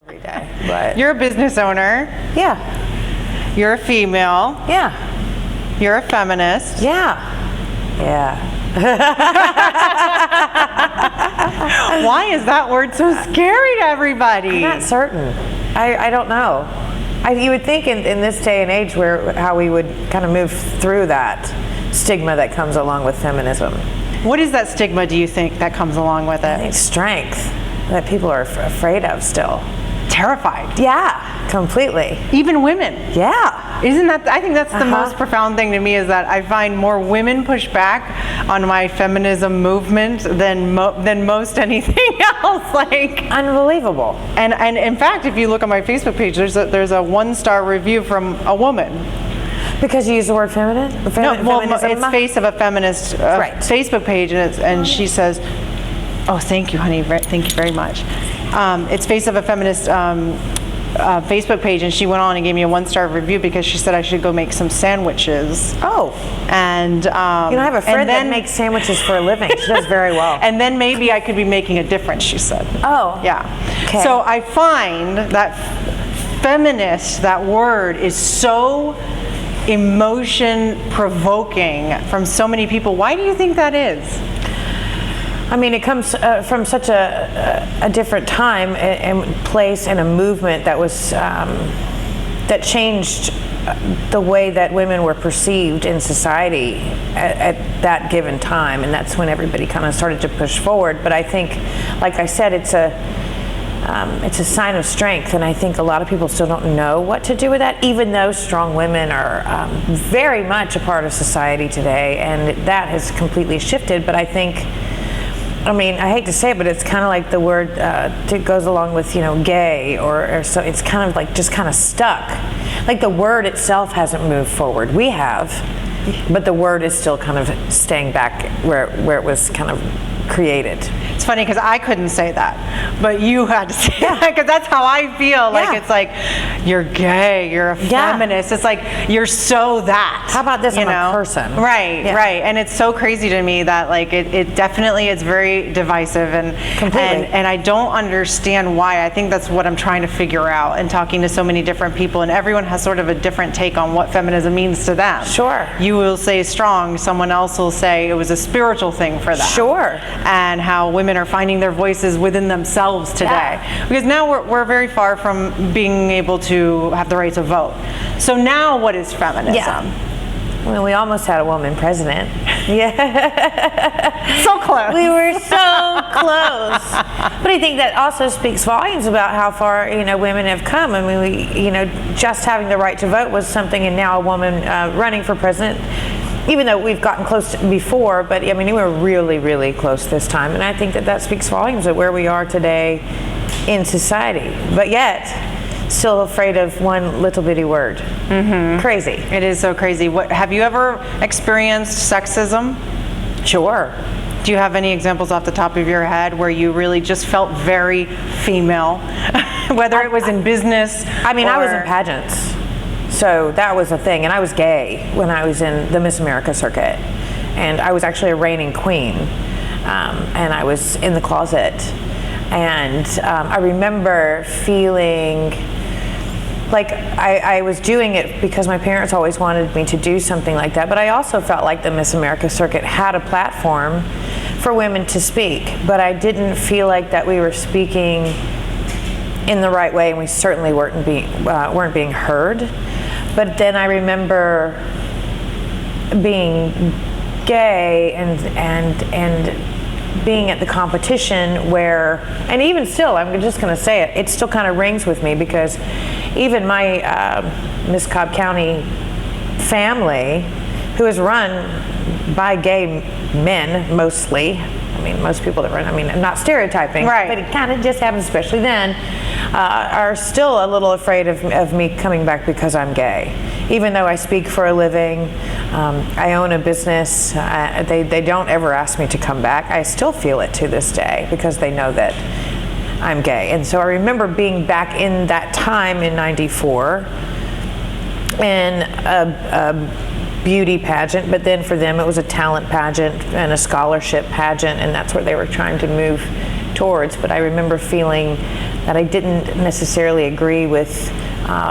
every day. But You're a business owner. yeah, You're a female. yeah, You're a feminist. yeah, yeah. Why is that word so scary to everybody? I'm not certain. I don't know. You would think in this day and age how we would kind of move through that stigma that comes along with feminism. What is that stigma, do you think, that comes along with I it? think strength that people are afraid of still. Terrified. Yeah, completely. Even women. Yeah. Isn't that, I think that's the most profound thing to me, is that I find more women push back on my feminism movement than most anything else. Like, Unbelievable. and in fact, if you look on my Facebook page, there's a 1-star review from a woman. Because you use the word feminine? No, well, it's face of a feminist Right. Facebook page, and she says, "Oh, thank you, honey. Thank you very much." It's face of a feminist Facebook page, and she went on and gave me a 1-star review because she said I should go make some sandwiches. Oh. And I have a friend that makes sandwiches for a living. She does very well. And then maybe I could be making a difference, she said. Oh. Yeah. Okay. So I find that feminist, that word, is so emotion provoking from so many people. Why do you think that is? I mean, it comes from such a different time and place and a movement that was that changed the way that women were perceived in society at that given time, and that's when everybody kind of started to push forward. But I think, like I said, it's a sign of strength, and I think a lot of people still don't know what to do with that, even though strong women are very much a part of society today, and that has completely shifted. But I think, I mean, I hate to say it, but it's kind of like the word that goes along with, gay, or so. It's kind of like just kind of stuck. Like the word itself hasn't moved forward. We have, but the word is still kind of staying back where it was kind of created. It's funny because I couldn't say that, but you had to say that, because that's how I feel. Like, it's like, you're gay, you're a feminist. It's like, you're so that. How about this, I'm a person. Right, right. And it's so crazy to me that, like, it definitely is very divisive, and I don't understand why. I think that's what I'm trying to figure out, and talking to so many different people, and everyone has sort of a different take on what feminism means to them. Sure. You will say strong, someone else will say it was a spiritual thing for them. Sure. And how women are finding their voices within themselves today. Because now we're very far from being able to have the right to vote. So now what is feminism? Yeah. Well, we almost had a woman president. Yeah. So close. We were so close. But I think that also speaks volumes about how far, women have come. I mean, just having the right to vote was something, and now a woman running for president, even though we've gotten close before, but I mean, we were really, really close this time. And I think that speaks volumes of where we are today in society. But yet, still afraid of one little bitty word. Mm-hmm. Crazy. It is so crazy. Have you ever experienced sexism? Sure. Do you have any examples off the top of your head where you really just felt very female? Whether it was in business, I was in pageants. So that was a thing, and I was gay when I was in the Miss America circuit, and I was actually a reigning queen, and I was in the closet, and I remember feeling like I was doing it because my parents always wanted me to do something like that, but I also felt like the Miss America circuit had a platform for women to speak, but I didn't feel like that we were speaking in the right way, and we certainly weren't being heard. But then I remember being gay and being at the competition where, and even still, I'm just going to say it still kind of rings with me, because even my Miss Cobb County family, who is run by gay men mostly, I mean, most people that run, I'm not stereotyping, right, but it kind of just happens, especially then, are still a little afraid of me coming back because I'm gay. Even though I speak for a living, I own a business, they don't ever ask me to come back. I still feel it to this day because they know that I'm gay. And so I remember being back in that time in '94 in a beauty pageant, but then for them it was a talent pageant and a scholarship pageant, and that's what they were trying to move towards. But I remember feeling that I didn't necessarily agree with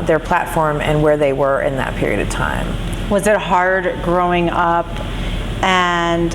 their platform and where they were in that period of time. Was it hard growing up? And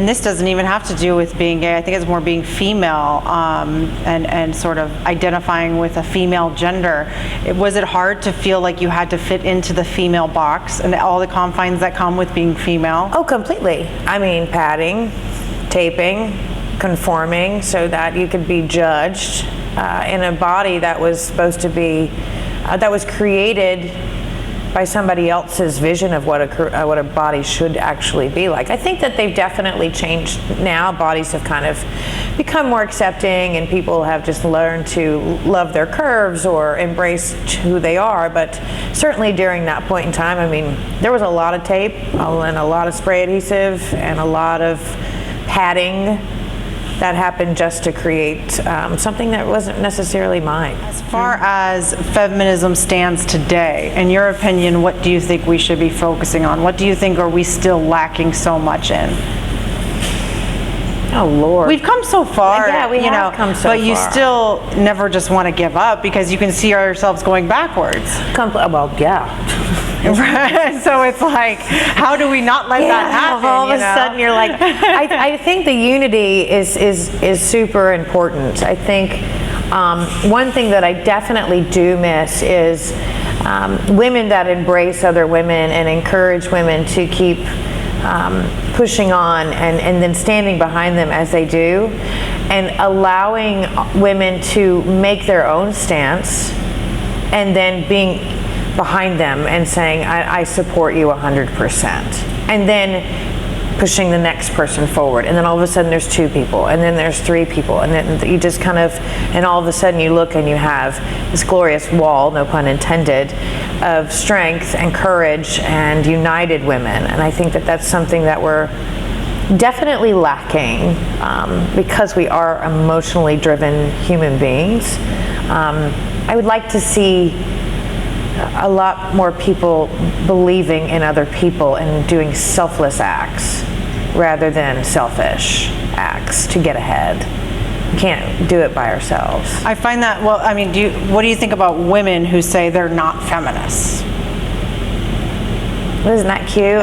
this doesn't even have to do with being gay. I think it's more being female and sort of identifying with a female gender. Was it hard to feel like you had to fit into the female box and all the confines that come with being female? Oh, completely. I mean, padding, taping, conforming so that you could be judged in a body that was supposed to be, that was created by somebody else's vision of what a body should actually be like. I think that they've definitely changed now. Bodies have kind of become more accepting, and people have just learned to love their curves or embrace who they are. But certainly during that point in time, I mean, there was a lot of tape and a lot of spray adhesive and a lot of padding that happened just to create something that wasn't necessarily mine. As far as feminism stands today, in your opinion, what do you think we should be focusing on? What do you think are we still lacking so much in? Oh, Lord. We've come so far. Yeah, we have come so far. But you still never just want to give up because you can see ourselves going backwards. Well, yeah. Right. So it's like, how do we not let that happen? All of a sudden you're like, I think the unity is super important. I think one thing that I definitely do miss is women that embrace other women and encourage women to keep pushing on and then standing behind them as they do, and allowing women to make their own stance and then being behind them and saying, I support you 100%. And then pushing the next person forward. And then all of a sudden there's 2 people, and then there's 3 people. And then you just kind of, and all of a sudden you look and you have this glorious wall, no pun intended, of strength and courage and united women. And I think that that's something that we're definitely lacking because we are emotionally driven human beings. I would like to see a lot more people believing in other people and doing selfless acts rather than selfish acts to get ahead. We can't do it by ourselves. I find that, well, I mean, what do you think about women who say they're not feminists? Isn't that cute?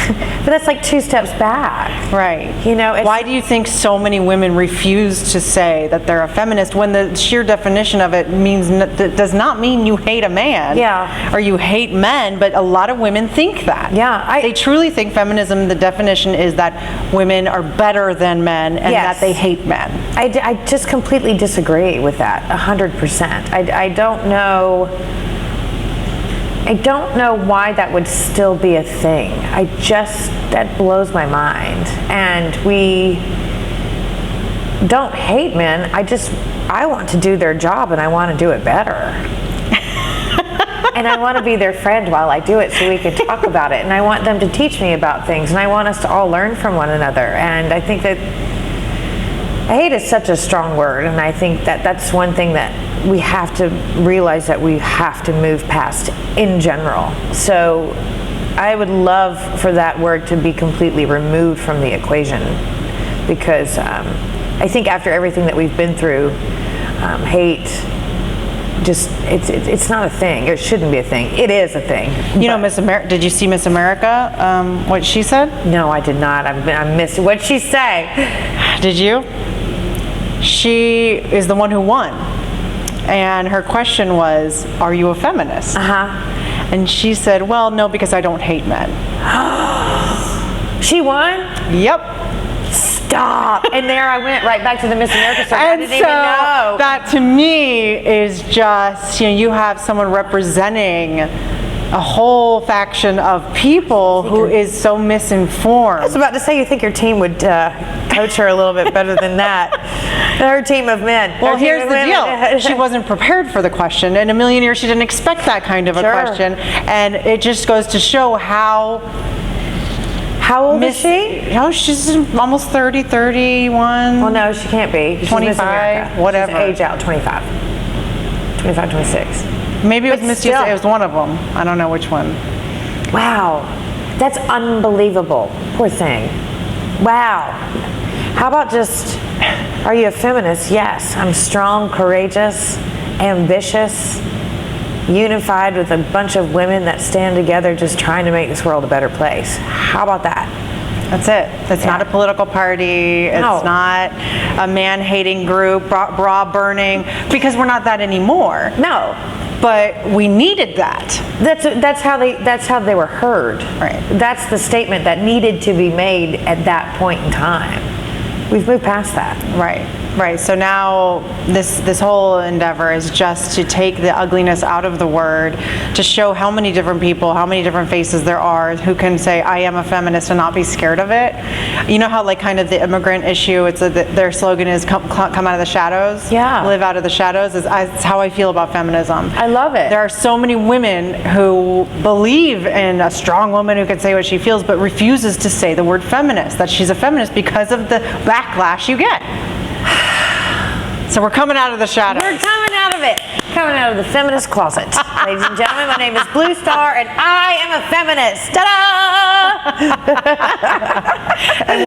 But that's like 2 steps back. Right. You know, why do you think so many women refuse to say that they're a feminist when the sheer definition of it means does not mean you hate a man? Yeah. Or you hate men, but a lot of women think that. Yeah. They truly think feminism, the definition is that women are better than men and that they hate men. I just completely disagree with that, 100%. I don't know why that would still be a thing. That blows my mind. And we don't hate men. I want to do their job and I want to do it better. And I want to be their friend while I do it so we can talk about it. And I want them to teach me about things. And I want us to all learn from one another. And I think that hate is such a strong word. And I think that that's one thing that we have to realize that we have to move past in general. So I would love for that word to be completely removed from the equation, because I think after everything that we've been through, hate, just it's not a thing. It shouldn't be a thing. It is a thing. You know, Miss America. Did you see Miss America? What she said? No, I did not. I missed. What'd she say? Did you? She is the one who won. And her question was, are you a feminist? And she said, well, no, because I don't hate men. She won? Yep. Stop. And there I went right back to the Miss America stuff. I didn't even know. That to me is just, you have someone representing a whole faction of people who is so misinformed. I was about to say, you think your team would coach her a little bit better than that. Her team of men. Well, here's the deal. She wasn't prepared for the question. In a million years, she didn't expect that kind of a question. And it just goes to show how old is she? No, she's almost 30, 31. Well, no, she can't be. She's 25, whatever. She's age out, 25. 25, 26. Maybe it was Miss USA. It was one of them. I don't know which one. Wow. That's unbelievable. Poor thing. Wow. How about just Are you a feminist? Yes. I'm strong, courageous, ambitious, unified with a bunch of women that stand together just trying to make this world a better place. How about that? That's it. It's not a political party. It's not a man-hating group, bra burning, because we're not that anymore. No. But we needed that. That's how they were heard. Right. That's the statement that needed to be made at that point in time. We've moved past that. Right. Right. So now this whole endeavor is just to take the ugliness out of the word, to show how many different people, how many different faces there are who can say, I am a feminist and not be scared of it. You know how like kind of the immigrant issue, it's their slogan is come out of the shadows. Yeah. Live out of the shadows. It's how I feel about feminism. I love it. There are so many women who believe in a strong woman who can say what she feels but refuses to say the word feminist, that she's a feminist because of the backlash you get. So we're coming out of the shadows. We're coming out of it. Coming out of the feminist closet. Ladies and gentlemen, my name is Blue Star and I am a feminist. Ta-da! And